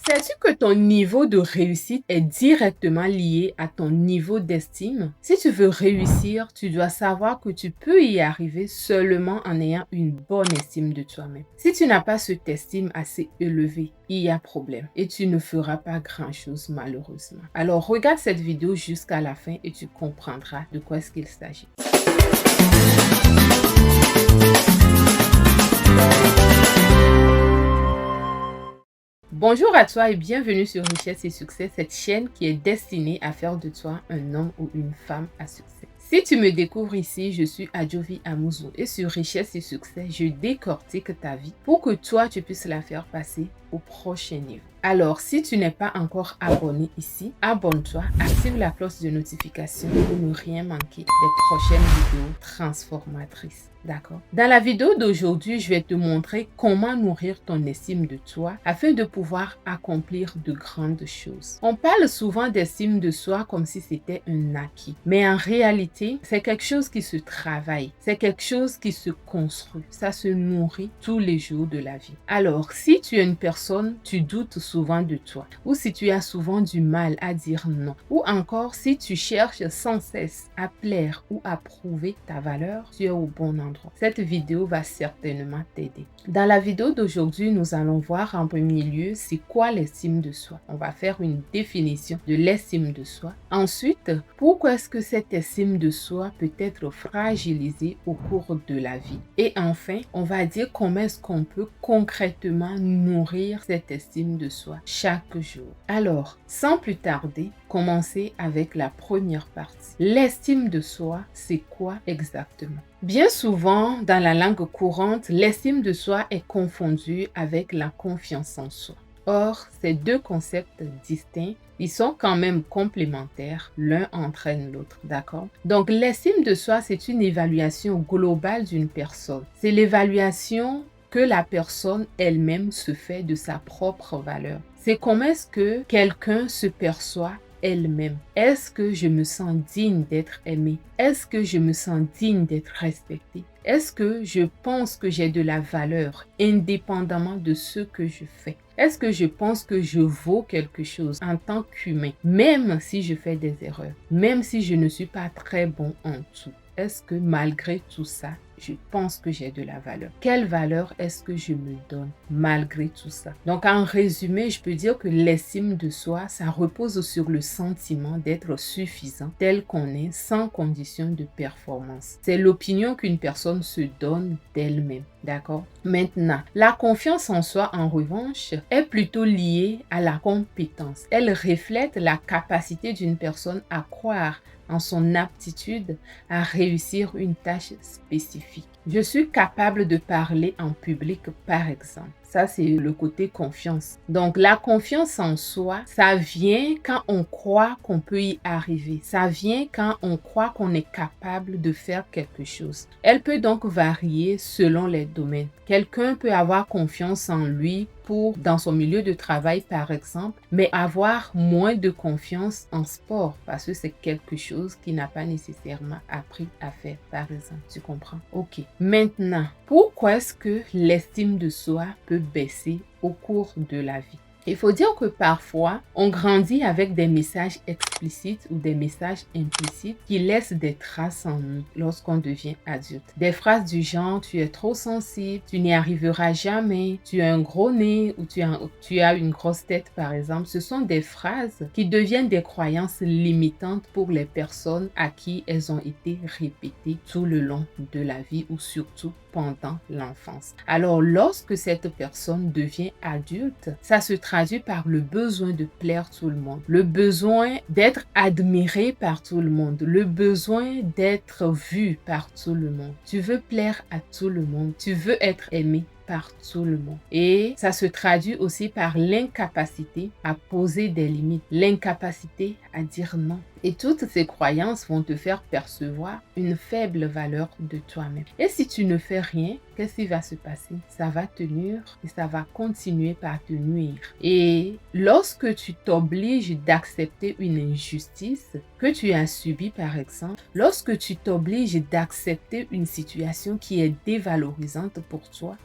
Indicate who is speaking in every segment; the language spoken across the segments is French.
Speaker 1: Sais-tu que ton niveau de réussite est directement lié à ton niveau d'estime? Si tu veux réussir, tu dois savoir que tu peux y arriver seulement en ayant une bonne estime de toi-même. Si tu n'as pas cette estime assez élevée, il y a problème et tu ne feras pas grand-chose malheureusement. Alors regarde cette vidéo jusqu'à la fin et tu comprendras de quoi est-ce qu'il s'agit. Bonjour à toi et bienvenue sur Richesse et Succès, cette chaîne qui est destinée à faire de toi un homme ou une femme à succès. Si tu me découvres ici, je suis Adjovi Amuzu et sur Richesse et Succès, je décortique ta vie pour que toi, tu puisses la faire passer au prochain niveau. Alors, si tu n'es pas encore abonné ici, abonne-toi, active la cloche de notification pour ne rien manquer des prochaines vidéos transformatrices. D'accord? Dans la vidéo d'aujourd'hui, je vais te montrer comment nourrir ton estime de toi afin de pouvoir accomplir de grandes choses. On parle souvent d'estime de soi comme si c'était un acquis. Mais en réalité, c'est quelque chose qui se travaille. C'est quelque chose qui se construit. Ça se nourrit tous les jours de la vie. Alors, si tu es une personne, tu doutes souvent de toi. Ou si tu as souvent du mal à dire non. Ou encore, si tu cherches sans cesse à plaire ou à prouver ta valeur, tu es au bon endroit. Cette vidéo va certainement t'aider. Dans la vidéo d'aujourd'hui, nous allons voir en premier lieu c'est quoi l'estime de soi. On va faire une définition de l'estime de soi. Ensuite, pourquoi est-ce que cette estime de soi peut être fragilisée au cours de la vie. Et enfin, on va dire comment est-ce qu'on peut concrètement nourrir cette estime de soi chaque jour. Alors, sans plus tarder, commencer avec la première partie. L'estime de soi, c'est quoi exactement? Bien souvent, dans la langue courante, l'estime de soi est confondue avec la confiance en soi. Or, ces deux concepts distincts, ils sont quand même complémentaires, l'un entraîne l'autre, d'accord? Donc, l'estime de soi, c'est une évaluation globale d'une personne. C'est l'évaluation que la personne elle-même se fait de sa propre valeur. C'est comment est-ce que quelqu'un se perçoit elle-même. Est-ce que je me sens digne d'être aimée? Est-ce que je me sens digne d'être respectée? Est-ce que je pense que j'ai de la valeur indépendamment de ce que je fais? Est-ce que je pense que je vaux quelque chose en tant qu'humain, même si je fais des erreurs, même si je ne suis pas très bon en tout? Est-ce que malgré tout ça, je pense que j'ai de la valeur? Quelle valeur est-ce que je me donne malgré tout ça? Donc, en résumé, je peux dire que l'estime de soi, ça repose sur le sentiment d'être suffisant tel qu'on est, sans condition de performance. C'est l'opinion qu'une personne se donne d'elle-même. D'accord? Maintenant, la confiance en soi, en revanche, est plutôt liée à la compétence. Elle reflète la capacité d'une personne à croire en son aptitude à réussir une tâche spécifique. Je suis capable de parler en public, par exemple. Ça, c'est le côté confiance. Donc, la confiance en soi, ça vient quand on croit qu'on peut y arriver. Ça vient quand on croit qu'on est capable de faire quelque chose. Elle peut donc varier selon les domaines. Quelqu'un peut avoir confiance en lui dans son milieu de travail, par exemple, mais avoir moins de confiance en sport parce que c'est quelque chose qu'il n'a pas nécessairement appris à faire, par exemple. Tu comprends? Ok. Maintenant, pourquoi est-ce que l'estime de soi peut baisser au cours de la vie? Il faut dire que parfois, on grandit avec des messages explicites ou des messages implicites qui laissent des traces en nous lorsqu'on devient adulte. Des phrases du genre « tu es trop sensible »,« tu n'y arriveras jamais »,« tu as un gros nez » ou tu as une grosse tête par exemple. Ce sont des phrases qui deviennent des croyances limitantes pour les personnes à qui elles ont été répétées tout le long de la vie ou surtout pendant l'enfance. Alors, lorsque cette personne devient adulte, ça se traduit par le besoin de plaire tout le monde, le besoin d'être admiré par tout le monde, le besoin d'être vu par tout le monde. Tu veux plaire à tout le monde, tu veux être aimé par tout le monde. Et ça se traduit aussi par l'incapacité à poser des limites, l'incapacité à dire non. Et toutes ces croyances vont te faire percevoir une faible valeur de toi-même. Et si tu ne fais rien, qu'est-ce qui va se passer? Ça va te nuire et ça va continuer par te nuire. Et lorsque tu t'obliges d'accepter une injustice que tu as subie par exemple, lorsque tu t'obliges d'accepter une situation qui est dévalorisante pour toi,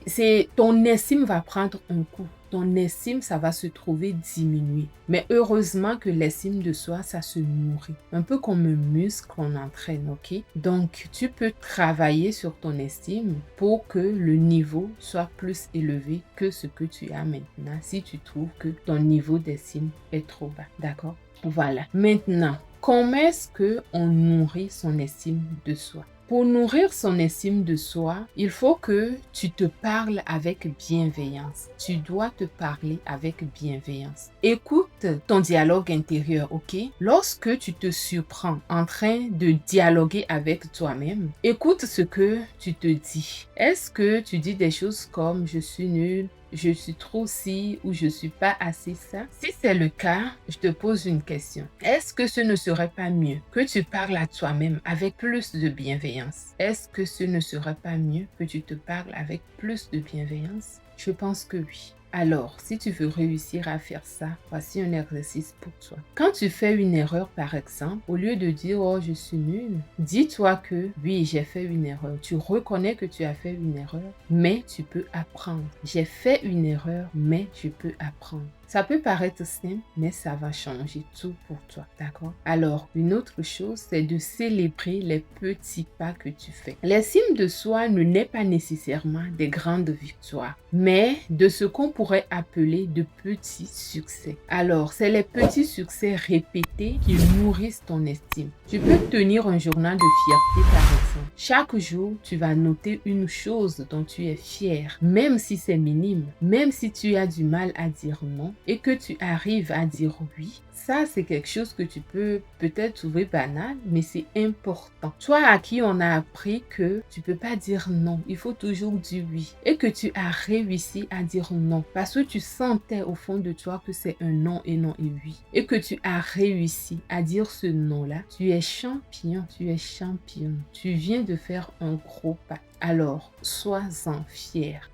Speaker 1: ton estime va prendre un coup. ton estime, ça va se trouver diminuer. Mais heureusement que l'estime de soi, ça se nourrit. Un peu comme un muscle qu'on entraîne, ok? Donc, tu peux travailler sur ton estime pour que le niveau soit plus élevé que ce que tu as maintenant si tu trouves que ton niveau d'estime est trop bas, d'accord? Voilà. Maintenant, comment est-ce qu'on nourrit son estime de soi? Pour nourrir son estime de soi, il faut que tu te parles avec bienveillance. Tu dois te parler avec bienveillance. Écoute ton dialogue intérieur, ok? Lorsque tu te surprends en train de dialoguer avec toi-même, écoute ce que tu te dis. Est-ce que tu dis des choses comme « je suis nul », je suis trop ci ou je suis pas assez ça. Si c'est le cas, je te pose une question. Est-ce que ce ne serait pas mieux que tu parles à toi-même avec plus de bienveillance? Est-ce que ce ne serait pas mieux que tu te parles avec plus de bienveillance? Je pense que oui. Alors, si tu veux réussir à faire ça, voici un exercice pour toi. Quand tu fais une erreur, par exemple, au lieu de dire « oh, je suis nul », dis-toi que « oui, j'ai fait une erreur ». Tu reconnais que tu as fait une erreur, mais tu peux apprendre. J'ai fait une erreur, mais je peux apprendre. Ça peut paraître simple, mais ça va changer tout pour toi, d'accord? Alors, une autre chose, c'est de célébrer les petits pas que tu fais. L'estime de soi ne naît pas nécessairement des grandes victoires, mais de ce qu'on pourrait appeler de petits succès. Alors, c'est les petits succès répétés qui nourrissent ton estime. Tu peux tenir un journal de fierté, par exemple. Chaque jour, tu vas noter une chose dont tu es fier, même si c'est minime, même si tu as du mal à dire non, et que tu arrives à dire oui. Ça, c'est quelque chose que tu peux peut-être trouver banal, mais c'est important. Toi à qui on a appris que tu peux pas dire non, il faut toujours dire oui. Et que tu as réussi à dire non parce que tu sentais au fond de toi que c'est un non et non et oui. Et que tu as réussi à dire ce non-là. Tu es champion, tu es championne. Tu viens de faire un gros pas. Alors, sois-en fier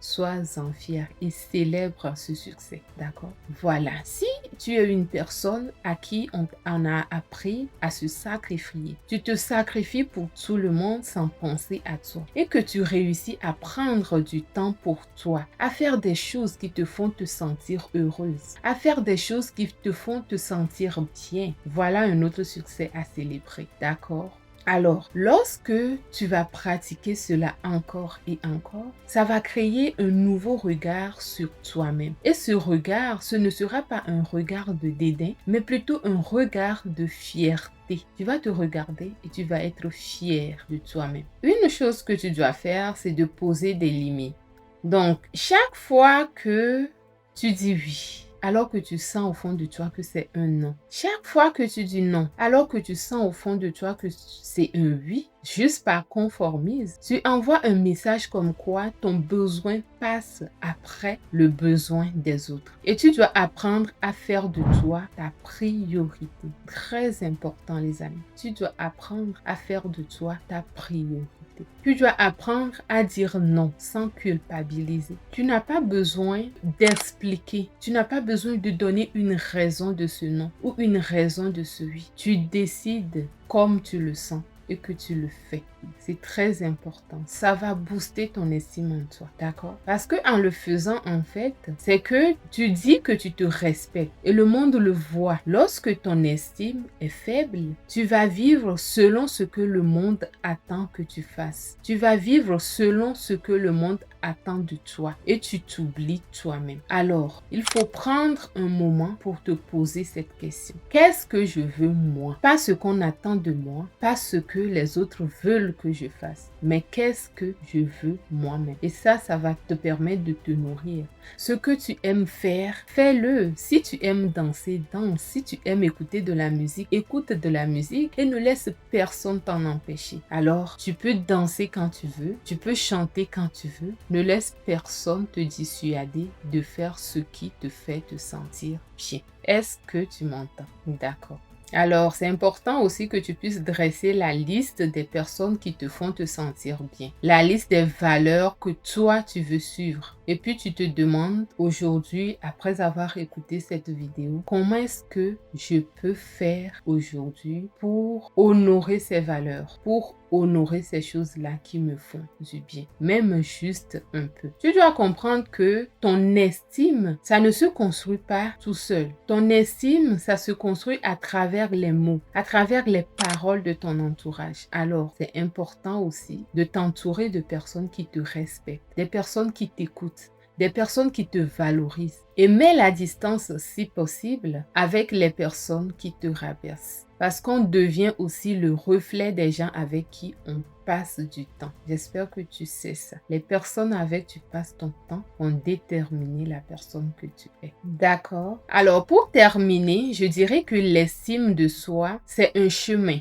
Speaker 1: et célèbre ce succès, d'accord? Voilà, si tu es une personne à qui on a appris à se sacrifier, tu te sacrifies pour tout le monde sans penser à toi et que tu réussis à prendre du temps pour toi, à faire des choses qui te font te sentir heureuse, à faire des choses qui te font te sentir bien, voilà un autre succès à célébrer, d'accord? Alors, lorsque tu vas pratiquer cela encore et encore, ça va créer un nouveau regard sur toi-même. Et ce regard, ce ne sera pas un regard de dédain, mais plutôt un regard de fierté. Tu vas te regarder et tu vas être fier de toi-même. Une chose que tu dois faire, c'est de poser des limites. Donc, chaque fois que tu dis oui, alors que tu sens au fond de toi que c'est un non. Chaque fois que tu dis non, alors que tu sens au fond de toi que c'est un oui, juste par conformisme, tu envoies un message comme quoi ton besoin passe après le besoin des autres. Et tu dois apprendre à faire de toi ta priorité. Très important, les amis. Tu dois apprendre à faire de toi ta priorité. Tu dois apprendre à dire non sans culpabiliser. Tu n'as pas besoin d'expliquer. Tu n'as pas besoin de donner une raison de ce non ou une raison de ce oui. Tu décides comme tu le sens et que tu le fais. C'est très important. Ça va booster ton estime en toi, d'accord? Parce que en le faisant, en fait, c'est que tu dis que tu te respectes et le monde le voit. Lorsque ton estime est faible, tu vas vivre selon ce que le monde attend que tu fasses. Tu vas vivre selon ce que le monde attend de toi et tu t'oublies toi-même. Alors, il faut prendre un moment pour te poser cette question. Qu'est-ce que je veux moi? Pas ce qu'on attend de moi, pas ce que les autres veulent que je fasse, mais qu'est-ce que je veux moi-même? Et ça va te permettre de te nourrir. Ce que tu aimes faire, fais-le. Si tu aimes danser, danse. Si tu aimes écouter de la musique, écoute de la musique et ne laisse personne t'en empêcher. Alors, tu peux danser quand tu veux, tu peux chanter quand tu veux. Ne laisse personne te dissuader de faire ce qui te fait te sentir bien. Est-ce que tu m'entends? D'accord. Alors, c'est important aussi que tu puisses dresser la liste des personnes qui te font te sentir bien. La liste des valeurs que toi, tu veux suivre. Et puis tu te demandes aujourd'hui, après avoir écouté cette vidéo, comment est-ce que je peux faire aujourd'hui pour honorer ces valeurs, pour honorer ces choses-là qui me font du bien, même juste un peu. Tu dois comprendre que ton estime, ça ne se construit pas tout seul. Ton estime, ça se construit à travers les mots, à travers les paroles de ton entourage. Alors, c'est important aussi de t'entourer de personnes qui te respectent, des personnes qui t'écoutent, des personnes qui te valorisent. Et mets la distance, si possible, avec les personnes qui te rabaissent. Parce qu'on devient aussi le reflet des gens avec qui on passe du temps. J'espère que tu sais ça. Les personnes avec qui tu passes ton temps vont déterminer la personne que tu es. D'accord? Alors, pour terminer, je dirais que l'estime de soi, c'est un chemin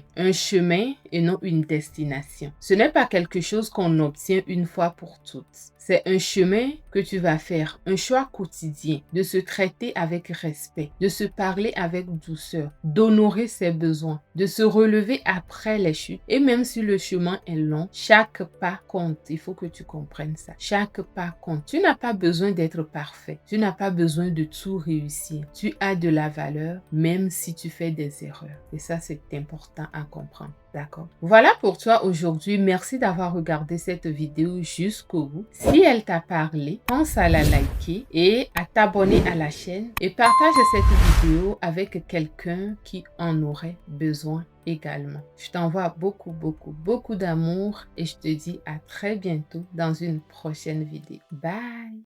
Speaker 1: et non une destination. Ce n'est pas quelque chose qu'on obtient une fois pour toutes. C'est un chemin que tu vas faire, un choix quotidien de se traiter avec respect, de se parler avec douceur, d'honorer ses besoins, de se relever après les chutes. Et même si le chemin est long, chaque pas compte. Il faut que tu comprennes ça. Chaque pas compte. Tu n'as pas besoin d'être parfait. Tu n'as pas besoin de tout réussir. Tu as de la valeur même si tu fais des erreurs. Et ça, c'est important à comprendre. D'accord? Voilà pour toi aujourd'hui. Merci d'avoir regardé cette vidéo jusqu'au bout. Si elle t'a parlé, pense à la liker et à t'abonner à la chaîne et partage cette vidéo avec quelqu'un qui en aurait besoin également. Je t'envoie beaucoup d'amour et je te dis à très bientôt dans une prochaine vidéo. Bye!